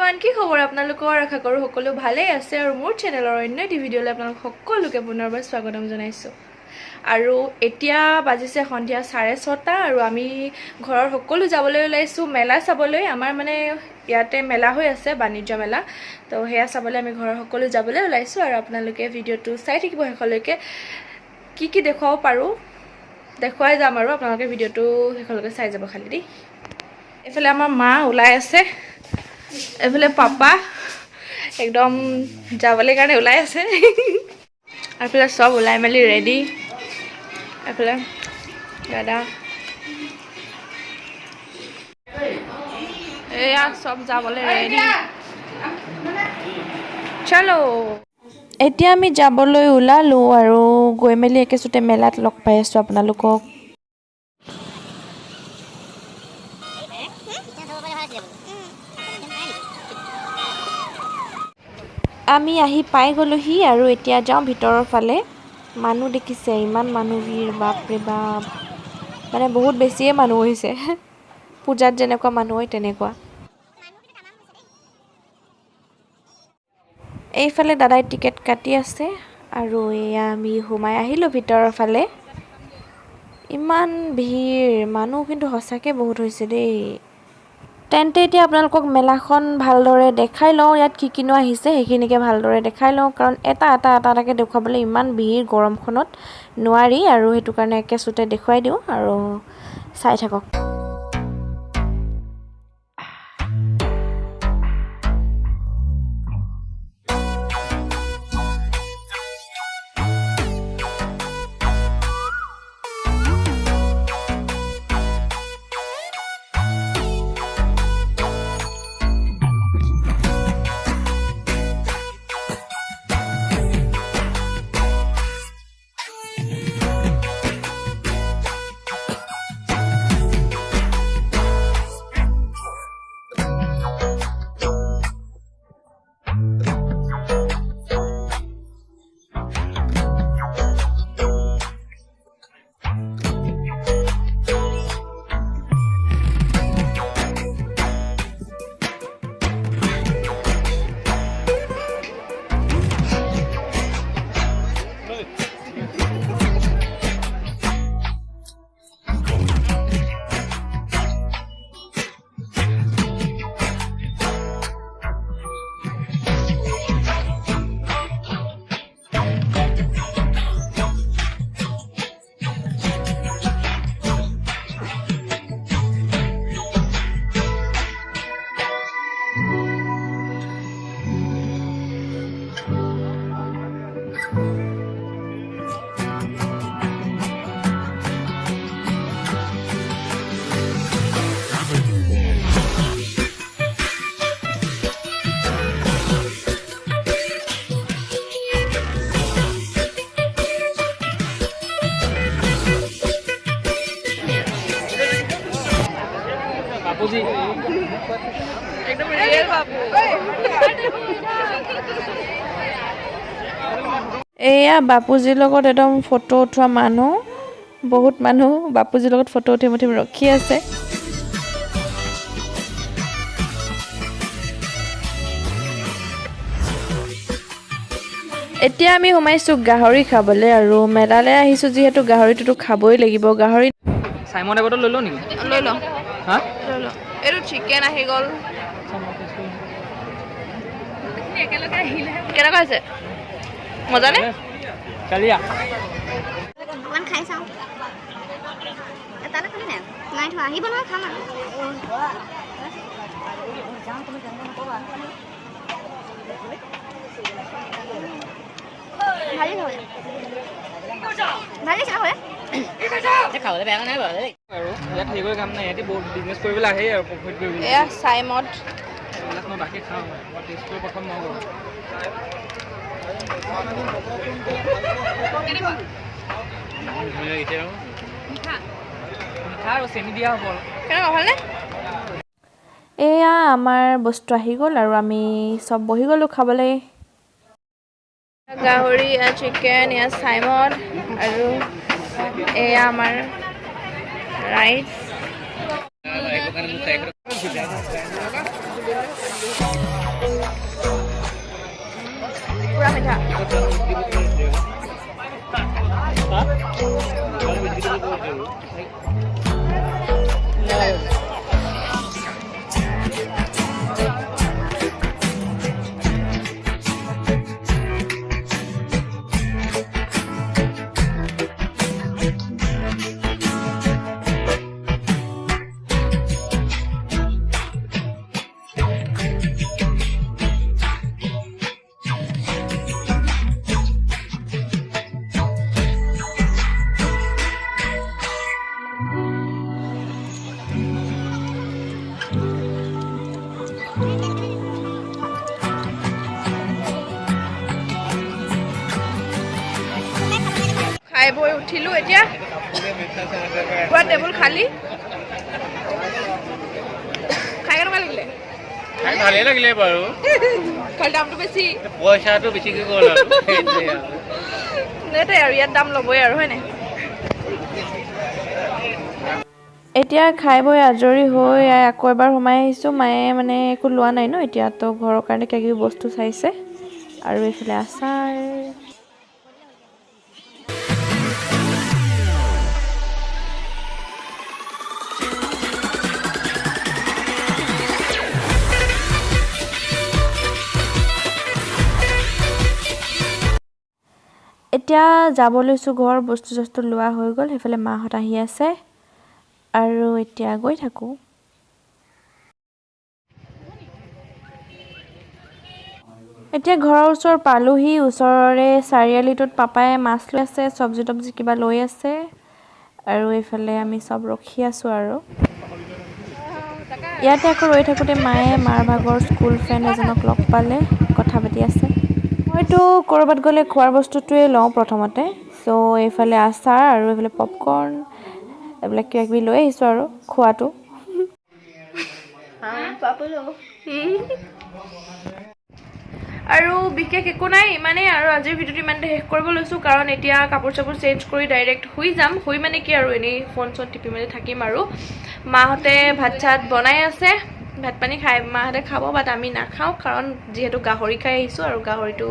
everyone কি খবৰ আপোনালোকৰ আশা কৰো সকলো ভালে আছে আৰু মোৰ চেনেলৰ অন্য এটি ভিডিঅ'লৈ আপোনালোক সকলোকে পুনৰবাৰ স্বাগতম জনাইছো আৰু এতিয়া বাজিছে সন্ধিয়া 6:30 আৰু আমি ঘৰৰ সকলো যাবলৈ ওলাইছো মেলা চাবলৈ আমাৰ মানে ইয়াতে মেলা হৈ আছে বাণিজ্য মেলা তো হেয়া চাবলৈ আমি ঘৰৰ সকলো যাবলৈ ওলাইছো আৰু আপোনালোকে ভিডিঅ'টো চাই থাকিব হেখলৈকে কি দেখাও পাৰো দেখুৱাই যাম আৰু আপোনালোকে ভিডিঅ'টো হেখলৈকে চাই যাব খালি দি এফালে আমাৰ মা ওলাই আছে এফালে পাপা একদম যাবলৈ কাৰণে ওলাই আছে এফালে সব ওলাই মেলি ৰেডি এফালে দাদা এয়া সব যাবলৈ ৰেডি চলো এতিয়া আমি যাবলৈ ওলালো আৰু গৈ মেলি একেচুতে মেলাত লগ পাই আছো আপোনালোকক আমি আহি পাই গলোহি আৰু এতিয়া যাওঁ ভিতৰৰ ফালে মানুহ দেখিছে ইমান মানুহ ভিৰ বাপ ৰে বাপ মানে বহুত বেছিয়ে মানুহ হৈছে পূজাত যেনেকুৱা মানুহ হয় তেনেকুৱা এইফালে দাদাই টিকেট কাটি আছে আৰু এয়া আমি সোমাই আহিলো ভিতৰৰ ফালে ইমান ভিৰ মানুহ কিন্তু সঁচাকে বহুত হৈছে দেই তেন্তে এতিয়া আপোনালোকক মেলাখন ভালদৰে দেখাই লওঁ ইয়াত কিনো আহিছে সেইখিনিকে ভালদৰে দেখাই লওঁ কাৰণ এটাকে দেখুৱাবলৈ ইমান ভিৰ গৰমখনত নোৱাৰি আৰু হেতু কাৰণে একেচুতে দেখুৱাই দিওঁ আৰু চাই থাকক बापूजी एकदम रियल बापू এয়া বাপুজিৰ লগত একদম ফটো উঠোৱা মানুহ বহুত মানুহ বাপুজিৰ লগত ফটো উঠিম ৰখি আছে এতিয়া আমি সোমাইছো গাহৰি খাবলৈ আৰু মেলালৈ আহিছো যিহেতু গাহৰিটো খাবই লাগিব গাহৰি সাইমন এগটো লৈ ল নেকি লৈ ল হা লৈ ল এটো চিকেন আহি গল কেনেকুৱা আছে মজা নে কালিয়া অকমান খাই চাওঁ তালৈ খালি নাই থোৱা আহিব নহয় খাম আৰু ভালেই হ'ল ভালেই চাহ হয় খাবলৈ বেয়া নাই বাৰু আৰু ইয়াত হেৰি কৰি কাম নাই ইয়াতে বহুত বিজনেছ কৰিবলৈ আহে আৰু প্ৰফিট কৰিবলৈ এয়া চাইমদ এইবিলাক মই বাকী খাওঁ মই টেষ্ট কৰি প্ৰথম নগ'লোঁ মিঠা আৰু চেনি দিয়া হ'ব কেনেকুৱা ভালনে এয়া আমাৰ বস্তু আহি গ'ল আৰু আমি সব বহি গ'লো খাবলৈ গাহৰি চিকেন এয়া চাইমদ আৰু এয়া আমাৰ ৰাইস পুৰা মিঠা খাই বৈ উঠিলো এতিয়া পুৰা টেবুল খালি খাই কেনেকুৱা লাগিলে খাই ভালেই লাগিলে বাৰু খালি দামটো বেছি পইচাটো বেছিকৈ গ'ল আৰু নেটে আৰু ইয়াত দাম ল'বই আৰু হয় নাই এতিয়া খাই বৈ আজৰি হৈ আকৌ এবাৰ সোমাই আহিছোঁ মায়ে মানে একো লোৱা নাই ন এতিয়া তো ঘৰৰ কাৰণে কিবা কিবি বস্তু চাইছে আৰু এইফালে আচাৰ এতিয়া যাব লৈছোঁ ঘৰ বস্তু চস্তু লোৱা হৈ গ'ল সেইফালে মাহঁত আহি আছে আৰু এতিয়া গৈ থাকোঁ এতিয়া ঘৰৰ ওচৰ পালোহি ওচৰৰে চাৰিআলিটোত পাপাই মাছ লৈ আছে চব্জি তব্জি কিবা লৈ আছে আৰু এইফালে আমি চব ৰখি আছোঁ আৰু ইয়াতে আকৌ ৰৈ থাকোঁতে মায়ে মাৰ ভাগৰ স্কুল ফ্ৰেণ্ড এজনক লগ পালে কথা পাতি আছে মইতো ক'ৰবাত গ'লে খোৱাৰ বস্তুটোৱে লওঁ প্ৰথমতে চ' এইফালে আচাৰ আৰু এইফালে পপকৰ্ণ এইবিলাক কিবা কিবি লৈ আহিছোঁ আৰু খোৱাটো আৰু বিশেষ একো নাই ইমানেই আৰু আজিৰ ভিডিঅ'টো ইমানতে শেষ কৰিব লৈছোঁ কাৰণ এতিয়া কাপোৰ চাপোৰ চেঞ্জ কৰি ডাইৰেক্ট শুই যাম শুই মানে কি আৰু এনেই ফোন চোন টিপি মেলি থাকিম আৰু মাহঁতে ভাত চাত বনাই আছে ভাত পানী খাই মাহঁতে খাব বাট আমি নাখাওঁ কাৰণ যিহেতু গাহৰি খাই আহিছোঁ আৰু গাহৰিটো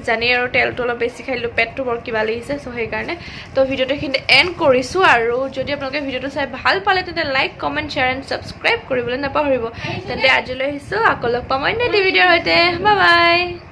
জানেই আৰু তেলটো অলপ বেছি খাই দিলোঁ পেটটো বৰ কিবা লাগিছে চ' সেইকাৰণে তো ভিডিঅ'টো এইখিনিতে এণ্ড কৰিছোঁ আৰু যদি আপোনালোকে ভিডিঅ'টো চাই ভাল পালে তেন্তে like comment share and subscribe কৰিবলৈ নাপাহৰিব তেন্তে আজিলৈ আহিছোঁ আকৌ লগ পাম অন্য এটি ভিডিঅ'ৰ সৈতে বাই বাই